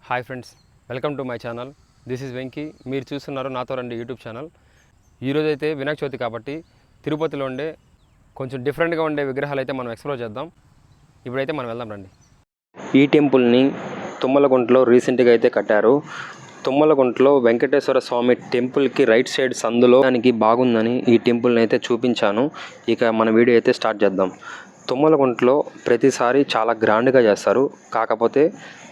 Hi friends, welcome to my channel. This is Venky. మీరు చూస్తున్నారు నాతో రండి యూట్యూబ్ ఛానల్. ఈరోజు అయితే వినాయక చవితి కాబట్టి తిరుపతిలో ఉండే కొంచెం డిఫరెంట్గా ఉండే విగ్రహాలు అయితే మనం ఎక్స్ప్లోర్ చేద్దాం. ఇప్పుడైతే మనం వెళ్దాం రండి. ఈ టెంపుల్ని తుమ్మలగుంటలో రీసెంట్గా అయితే కట్టారు. తుమ్మలగుంటలో వెంకటేశ్వర స్వామి టెంపుల్కి రైట్ సైడ్ సందులో దానికి బాగుందని ఈ టెంపుల్ని అయితే చూపించాను. ఇక మన వీడియో అయితే స్టార్ట్ చేద్దాం. తుమ్మలగుంటలో ప్రతిసారి చాలా గ్రాండ్గా చేస్తారు. కాకపోతే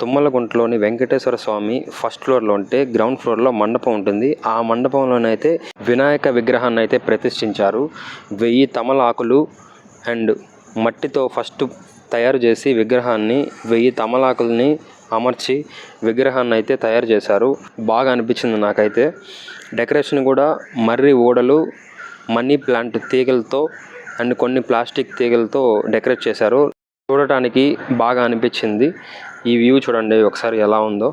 తుమ్మలగుంటలోని వెంకటేశ్వర స్వామి ఫస్ట్ ఫ్లోర్లో ఉంటే గ్రౌండ్ ఫ్లోర్లో మండపం ఉంటుంది. ఆ మండపంలోనైతే వినాయక విగ్రహాన్ని అయితే ప్రతిష్ఠించారు. 1000 తమలపాకులు అండ్ మట్టితో ఫస్ట్ తయారు చేసి విగ్రహాన్ని 1000 తమలపాకుల్ని అమర్చి విగ్రహాన్ని అయితే తయారు చేశారు. బాగా అనిపించింది నాకైతే. డెకరేషన్ కూడా మర్రి ఓడలు, మనీ ప్లాంట్ తీగలతో అండ్ కొన్ని ప్లాస్టిక్ తీగలతో డెకరేట్ చేశారు. చూడటానికి బాగా అనిపించింది. ఈ వ్యూ చూడండి ఒకసారి ఎలా ఉందో.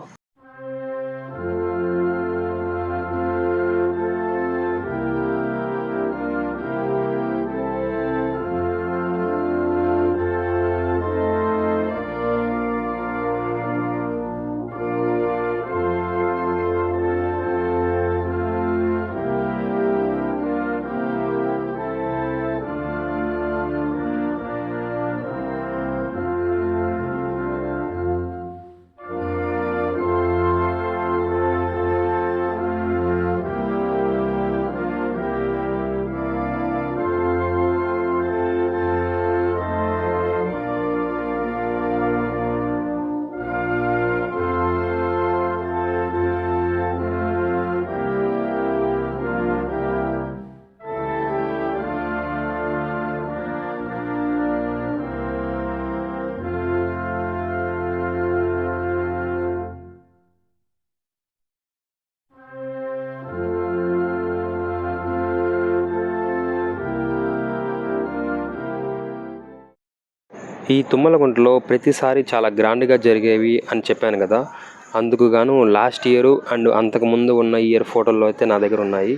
ఈ తుమ్మలగుంటలో ప్రతిసారి చాలా గ్రాండ్గా జరిగేవి అని చెప్పాను కదా. అందుకు గాను లాస్ట్ ఇయర్ అండ్ అంతకుముందు ఉన్న ఇయర్ ఫోటోల్లో అయితే నా దగ్గర ఉన్నాయి.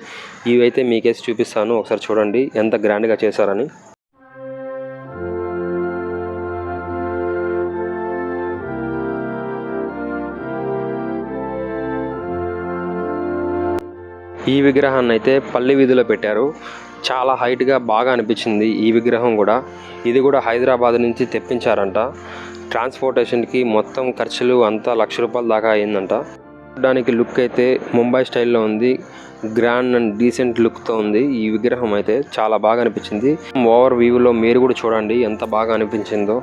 ఇవైతే మీకేసి చూపిస్తాను, ఒకసారి చూడండి ఎంత గ్రాండ్గా చేశారని. ఈ విగ్రహాన్ని అయితే పల్లి వీధిలో పెట్టారు. చాలా హైట్గా బాగా అనిపించింది ఈ విగ్రహం కూడా. ఇది కూడా హైదరాబాద్ నుంచి తెప్పించారంట. ట్రాన్స్పోర్టేషన్కి మొత్తం ఖర్చులు అంతా ₹1,00,000 దాకా అయిందంట. చూడడానికి లుక్ అయితే ముంబై స్టైల్లో ఉంది. గ్రాండ్ అండ్ డీసెంట్ లుక్తో ఉంది ఈ విగ్రహం అయితే. చాలా బాగా అనిపించింది. ఓవర్ వ్యూలో మీరు కూడా చూడండి ఎంత బాగా అనిపించిందో.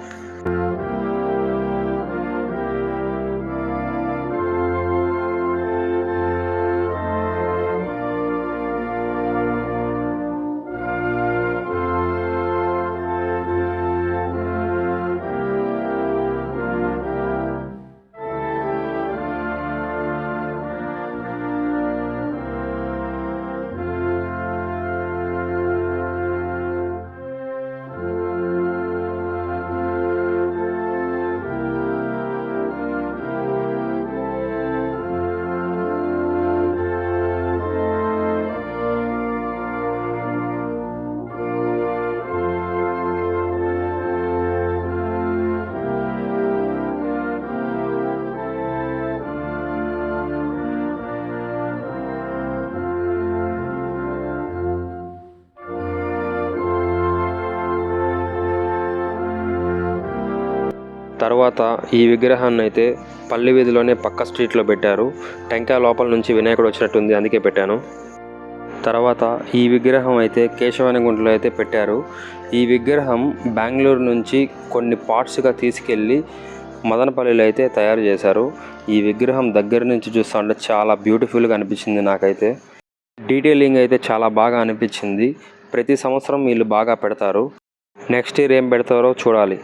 తర్వాత ఈ విగ్రహాన్ని అయితే పల్లి వీధిలోనే పక్క స్ట్రీట్లో పెట్టారు. టెంకాయ లోపల నుంచి వినాయకుడు వచ్చినట్టుంది, అందుకే పెట్టాను. తర్వాత ఈ విగ్రహం అయితే కేశవానిగుంటలో అయితే పెట్టారు. ఈ విగ్రహం బెంగళూరు నుంచి కొన్ని పార్ట్స్గా తీసుకెళ్ళి మదనపల్లిలో అయితే తయారు చేశారు. ఈ విగ్రహం దగ్గర నుంచి చూస్తుంటే చాలా బ్యూటిఫుల్గా అనిపించింది నాకైతే. డీటెయిలింగ్ అయితే చాలా బాగా అనిపించింది. ప్రతి సంవత్సరం వీళ్ళు బాగా పెడతారు. నెక్స్ట్ ఇయర్ ఏం పెడతారో చూడాలి.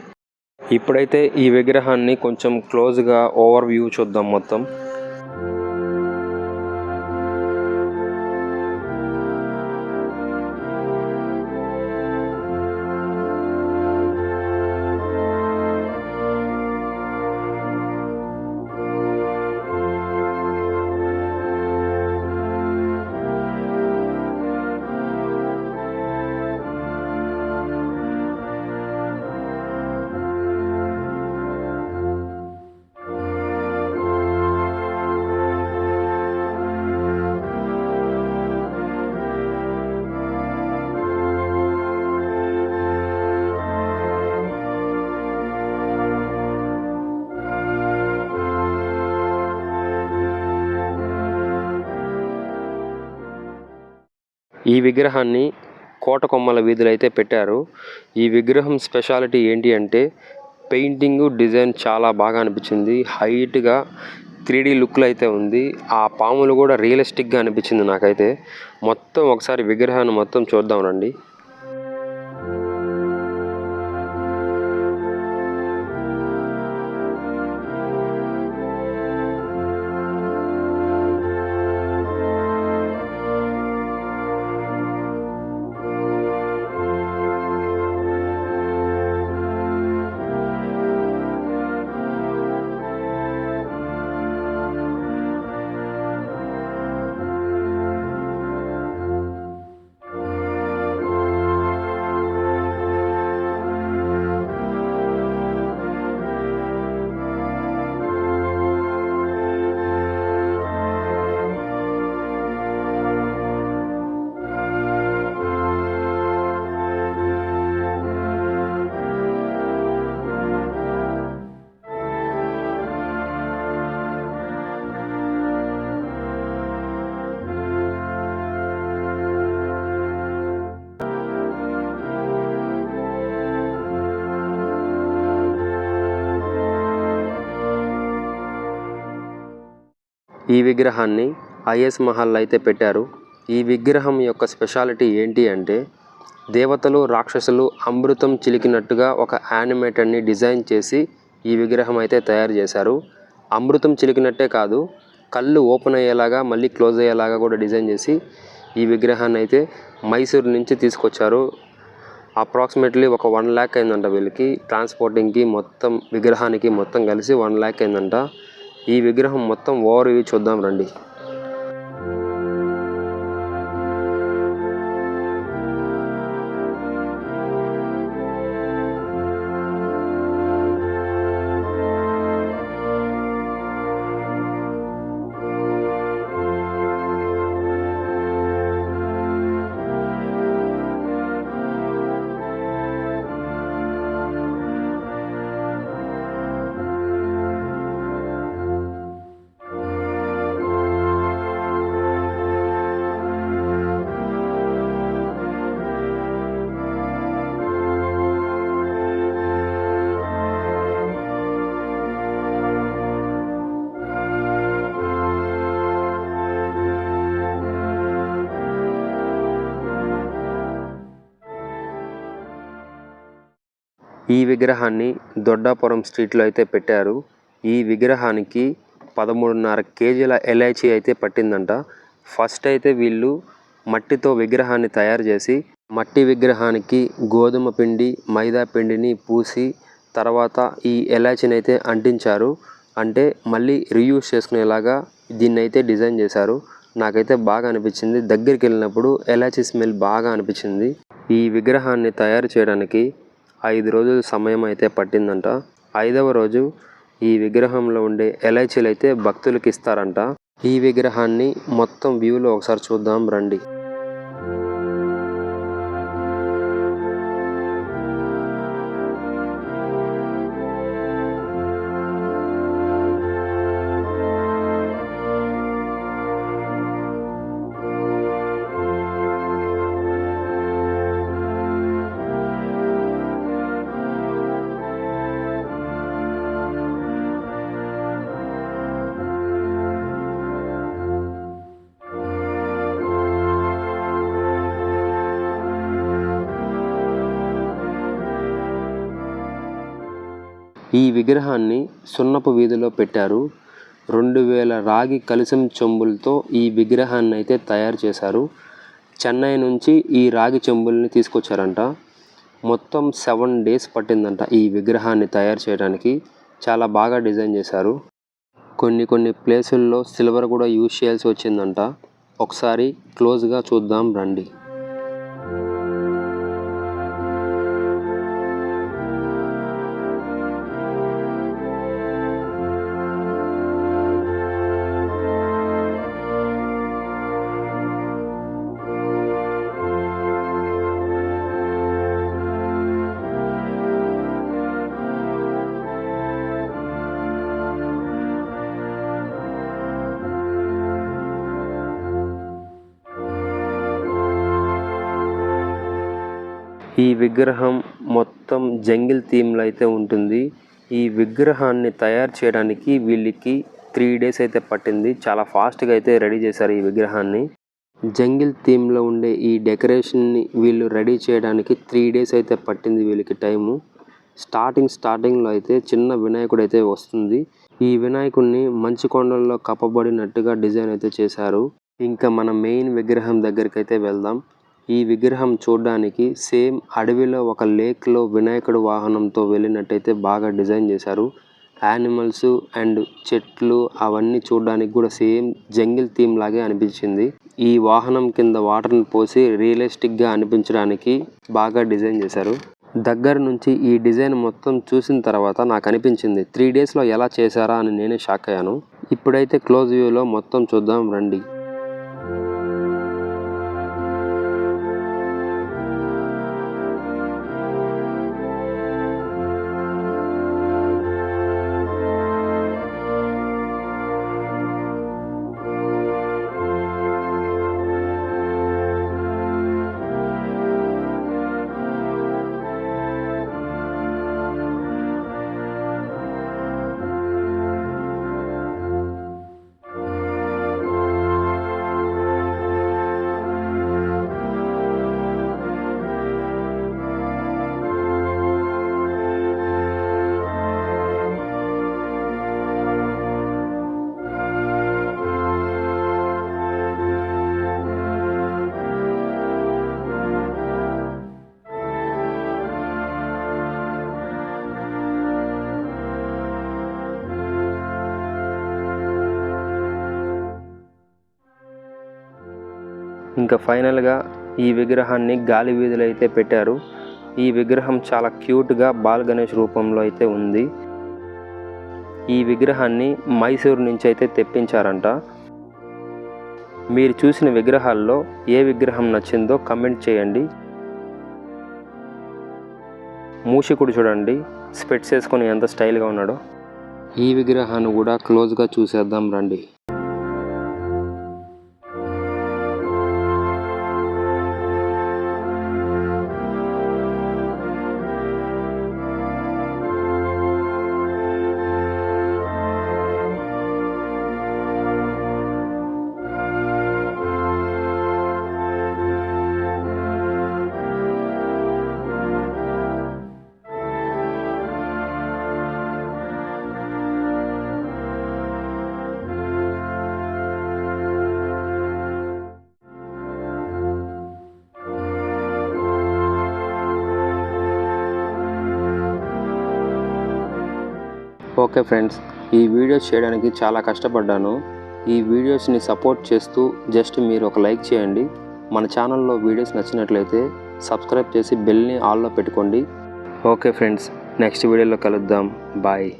ఇప్పుడైతే ఈ విగ్రహాన్ని కొంచెం క్లోజ్గా ఓవర్ వ్యూ చూద్దాం మొత్తం. ఈ విగ్రహాన్ని కోటకొమ్మల వీధిలో అయితే పెట్టారు. ఈ విగ్రహం స్పెషాలిటీ ఏంటి అంటే పెయింటింగ్ డిజైన్ చాలా బాగా అనిపించింది. హైట్గా 3D లుక్లో అయితే ఉంది. ఆ పాములు కూడా రియలిస్టిక్గా అనిపించింది నాకైతే. మొత్తం ఒకసారి విగ్రహాన్ని మొత్తం చూద్దాం రండి. ఈ విగ్రహాన్ని ఐఎస్ మహల్ అయితే పెట్టారు. ఈ విగ్రహం యొక్క స్పెషాలిటీ ఏంటి అంటే దేవతలు రాక్షసులు అమృతం చిలికినట్టుగా ఒక యానిమేటెడ్ని డిజైన్ చేసి ఈ విగ్రహం అయితే తయారు చేశారు. అమృతం చిలికినట్టే కాదు, కళ్ళు ఓపెన్ అయ్యేలాగా మళ్ళీ క్లోజ్ అయ్యేలాగా కూడా డిజైన్ చేసి ఈ విగ్రహాన్ని అయితే మైసూర్ నుంచి తీసుకొచ్చారు. అప్రాక్సిమేట్లీ ఒక 1 lakh అయిందంట వీళ్ళకి. ట్రాన్స్పోర్టింగ్కి మొత్తం విగ్రహానికి మొత్తం కలిసి 1 lakh అయిందంట. ఈ విగ్రహం మొత్తం ఓవర్ వ్యూ చూద్దాం రండి. ఈ విగ్రహాన్ని దొడ్డాపురం స్ట్రీట్లో అయితే పెట్టారు. ఈ విగ్రహానికి 13.5 kgల ఎలైచి అయితే పట్టిందంట. ఫస్ట్ అయితే వీళ్ళు మట్టితో విగ్రహాన్ని తయారు చేసి మట్టి విగ్రహానికి గోధుమ పిండి మైదా పిండిని పూసి తర్వాత ఈ ఎలైచిని అయితే అంటించారు. అంటే మళ్ళీ రీయూజ్ చేసుకునేలాగా దీన్ని అయితే డిజైన్ చేశారు. నాకైతే బాగా అనిపించింది. దగ్గరికి వెళ్ళినప్పుడు ఎలైచి స్మెల్ బాగా అనిపించింది. ఈ విగ్రహాన్ని తయారు చేయడానికి 5 రోజులు సమయం అయితే పట్టిందంట. 5వ రోజు ఈ విగ్రహంలో ఉండే ఎలైచీలు అయితే భక్తులకి ఇస్తారంట. ఈ విగ్రహాన్ని మొత్తం వ్యూలో ఒకసారి చూద్దాం రండి. ఈ విగ్రహాన్ని సున్నపు వీధిలో పెట్టారు. 2000 రాగి కలశం చెంబులతో ఈ విగ్రహాన్ని అయితే తయారు చేశారు. చెన్నై నుంచి ఈ రాగి చెంబుల్ని తీసుకొచ్చారంట. మొత్తం 7 days పట్టిందంట ఈ విగ్రహాన్ని తయారు చేయడానికి. చాలా బాగా డిజైన్ చేశారు. కొన్ని ప్లేసుల్లో సిల్వర్ కూడా యూజ్ చేయాల్సి వచ్చిందంట. ఒకసారి క్లోజ్గా చూద్దాం రండి. ఈ విగ్రహం మొత్తం జంగిల్ థీమ్లో అయితే ఉంటుంది. ఈ విగ్రహాన్ని తయారు చేయడానికి వీళ్ళకి 3 days అయితే పట్టింది. చాలా ఫాస్ట్గా అయితే రెడీ చేశారు ఈ విగ్రహాన్ని. జంగిల్ థీమ్లో ఉండే ఈ డెకరేషన్ని వీళ్ళు రెడీ చేయడానికి 3 days అయితే పట్టింది వీళ్ళకి టైము. స్టార్టింగ్లో అయితే చిన్న వినాయకుడు అయితే వస్తుంది. ఈ వినాయకుడిని మంచు కొండల్లో కప్పబడినట్టుగా డిజైన్ అయితే చేశారు. ఇంకా మన మెయిన్ విగ్రహం దగ్గరికి అయితే వెళ్దాం. ఈ విగ్రహం చూడడానికి సేమ్ అడవిలో ఒక లేక్లో వినాయకుడు వాహనంతో వెళ్ళినట్టయితే బాగా డిజైన్ చేశారు. యానిమల్స్ అండ్ చెట్లు అవన్నీ చూడడానికి కూడా సేమ్ జంగిల్ థీమ్ లాగే అనిపించింది. ఈ వాహనం కింద వాటర్ని పోసి రియలిస్టిక్గా అనిపించడానికి బాగా డిజైన్ చేశారు. దగ్గర నుంచి ఈ డిజైన్ మొత్తం చూసిన తర్వాత నాకు అనిపించింది 3 daysలో ఎలా చేశారా అని నేనే షాక్ అయ్యాను. ఇప్పుడైతే క్లోజ్ వ్యూలో మొత్తం చూద్దాం రండి. ఇంకా ఫైనల్గా ఈ విగ్రహాన్ని గాలి వీధిలో అయితే పెట్టారు. ఈ విగ్రహం చాలా క్యూట్గా బాల్ గణేష్ రూపంలో అయితే ఉంది. ఈ విగ్రహాన్ని మైసూరు నుంచి అయితే తెప్పించారంట. మీరు చూసిన విగ్రహాల్లో ఏ విగ్రహం నచ్చిందో కమెంట్ చేయండి. మూషికుడు చూడండి, స్పెట్స్ వేసుకొని ఎంత స్టైల్గా ఉన్నాడో. ఈ విగ్రహాన్ని కూడా క్లోజ్గా చూసేద్దాం రండి. ఓకే ఫ్రెండ్స్, ఈ వీడియోస్ చేయడానికి చాలా కష్టపడ్డాను. ఈ వీడియోస్ని సపోర్ట్ చేస్తూ జస్ట్ మీరు ఒక లైక్ చేయండి. మన ఛానల్లో వీడియోస్ నచ్చినట్లయితే సబ్స్క్రైబ్ చేసి బెల్ని ఆల్లో పెట్టుకోండి. ఓకే ఫ్రెండ్స్, నెక్స్ట్ వీడియోలో కలుద్దాం. బాయ్.